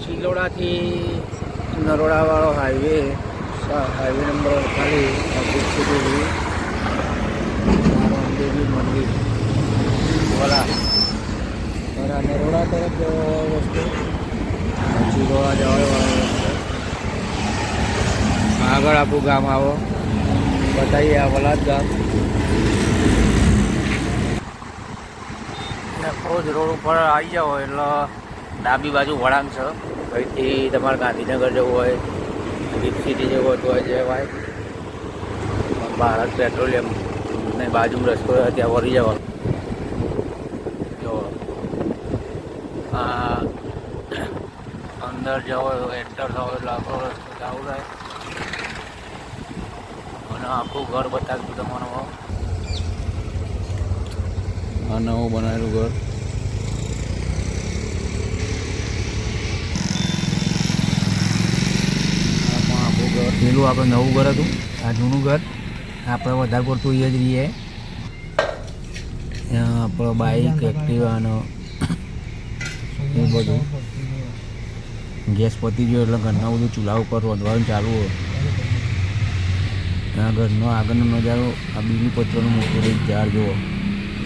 ચિલોડાથી નરોડાવાળો highway number 48 દેવી મંદિર બોલા નરોડા તરફ જવાનો રસ્તો ચિલોડા જવાનો આગળ આપણું ગામ આવો બતાવીએ આ વલાદ ગામ રોજ રોડ ઉપર આવી જાઓ એટલે ડાબી બાજુ વળાંક છે અહીંથી તમારે ગાંધીનગર જવું હોય ગિફ્ટ સિટી જવું હોય તો જવાય ભારત પેટ્રોલિયમ ને બાજુમાં રસ્તો ત્યાં વળી જવાનું જો અંદર જવો એન્ટર થવો એટલે આખો રસ્તો ચાલુ થાય અને આખું ઘર બતાવ્યું તમારું આ નવું બનાવેલું ઘર પેલું આપણે નવું ઘર હતું આ જૂનું ઘર આપણે વધારે પડતું એ જ રહીએ આપણો બાઇક એક્ટિવાનો એ બધું ગેસ પતી ગયો એટલે ઘરના બધું ચૂલા ઉપર રોંધવાનું ચાલુ હોય આ ઘરનો આગળનો નજારો આ બીલી પત્રનું મોટું એક ઝાડ જુઓ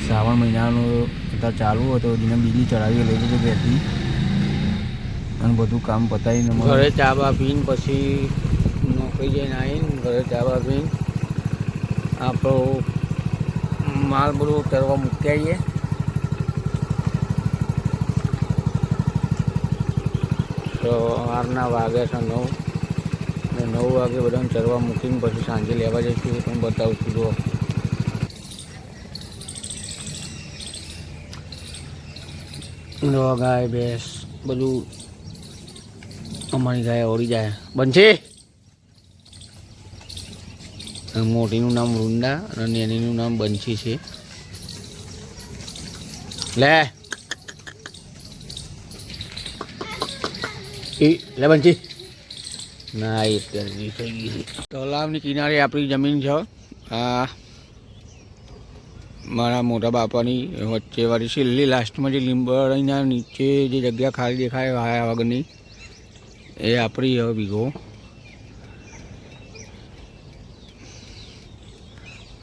શ્રાવણ મહિનાનું અત્યારે ચાલુ હતો જેને બીલી ચડાવી લઈ જતો ત્યાંથી અને બધું કામ પતાવીને ઘરે ચા બા પીને પછી નોકરી જઈને આવીને ઘરે ચા બા પીને આપણો માલ બધું તરવા મૂકી આવીએ તો સવારના વાગે છે 9 અને 9 વાગે બધાને ચરવા મૂકીને પછી સાંજે લેવા જઈશું એ પણ બતાવું છું જુઓ ગાય ભેંસ બધું અમારી ગાય ઓળી જાય બનશે મોટીનું નામ વૃંદા અને નાનીનું નામ બંછી છે લે બંછી ના એ થઈ ગઈ તલાવની કિનારે આપણી જમીન છે આ મારા મોટા બાપાની વચ્ચેવાળી છેલ્લી લાસ્ટમાં જે લીંબડીના નીચે જે જગ્યા ખાલી દેખાય વાયા વગરની એ આપણી હવે વીઘો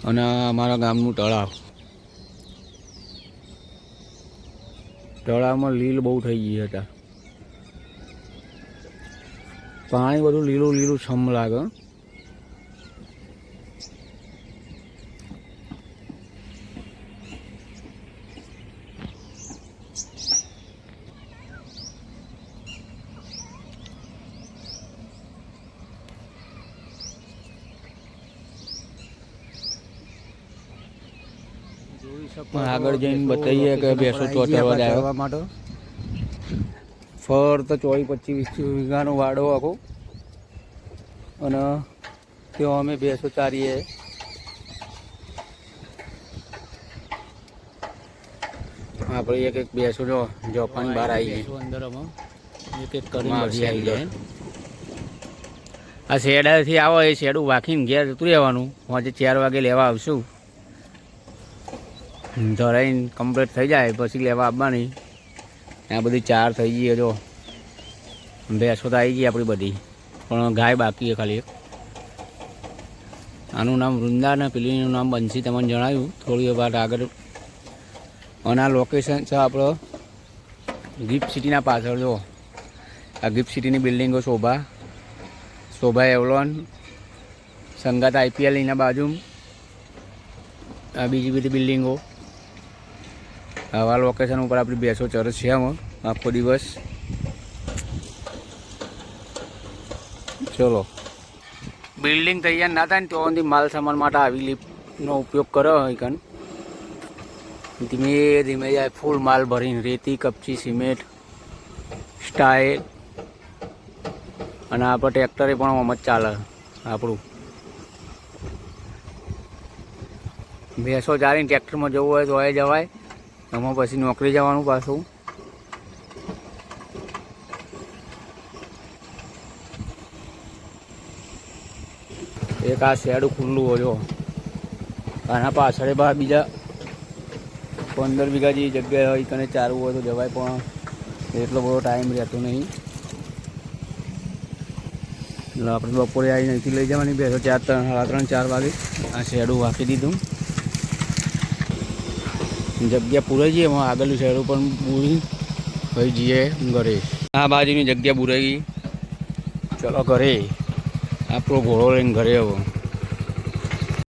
અને અમારા ગામનું તળાવમાં લીલ બહુ થઈ ગઈ હતા પાણી બધું લીલું લીલું છમ લાગે આગળ જઈને બતાવીએ કે ભેંસો ચોટવા જાય માટે ફર તો 24-25 વીઘાનો વાડો આખો અને ત્યાં અમે ભેંસો ચારીએ આપણે એક ભેંસો જો જોપાની બહાર આવી ગઈ અંદર અમે એક કરી આવી જાય આ શેડાથી આવો એ શેડું વાંખીને ઘેર જતું રહેવાનું આજે 4 વાગે લેવા આવશું ધરાઈને કમ્પ્લીટ થઈ જાય પછી લેવા આવવાની ત્યાં બધી 4 થઈ ગઈ જો ભેંસો તો આવી ગઈ આપણી બધી પણ ગાય બાકી છે ખાલી એક આનું નામ વૃંદા ને પેલીનું નામ બંસી તમને જણાવ્યું થોડી વાર આગળ અને આ લોકેશન છે આપણો ગિફ્ટ સિટીના પાછળ જો આ ગિફ્ટ સિટીની બિલ્ડિંગો શોભા એવલોન સંગાત IPL એના બાજુ આ બીજી બધી બિલ્ડિંગો આવા લોકેશન ઉપર આપણી ભેંસો ચરસ છે આમાં આખો દિવસ ચલો બિલ્ડિંગ તૈયાર ના થાય ને તો માલ સામાન માટે આવી લિફ્ટનો ઉપયોગ કરો કન ધીમે ધીમે જાય ફૂલ માલ ભરીને રેતી કપચી સિમેન્ટ સ્ટાઇલ અને આપણે ટ્રેક્ટરે પણ આમ જ ચાલે આપણું ભેંસો ચાલીને ટ્રેક્ટરમાં જવું હોય તો એ જવાય એમાં પછી નોકરી જવાનું પાછું એક આ શેડ ખુલ્લું હોય આના પાછળ બીજા 15 વીઘા જેવી જગ્યા હોય કને ચાલવું હોય તો જવાય પણ એટલો બધો ટાઈમ રહેતો નહીં એટલે આપણે બપોરે આવી અહીંથી લઈ જવાની બેસો 3:30 વાગે આ શેડું વાંકી દીધું. જગ્યા પૂરાઈ જઈએ એમાં આગળનું શેડું પણ પૂરી ભાઈ જઈએ ઘરે. આ બાજુની જગ્યા પૂરાઈ ગઈ. ચલો ઘરે આપણો ઘોડો લઈને ઘરે આવો.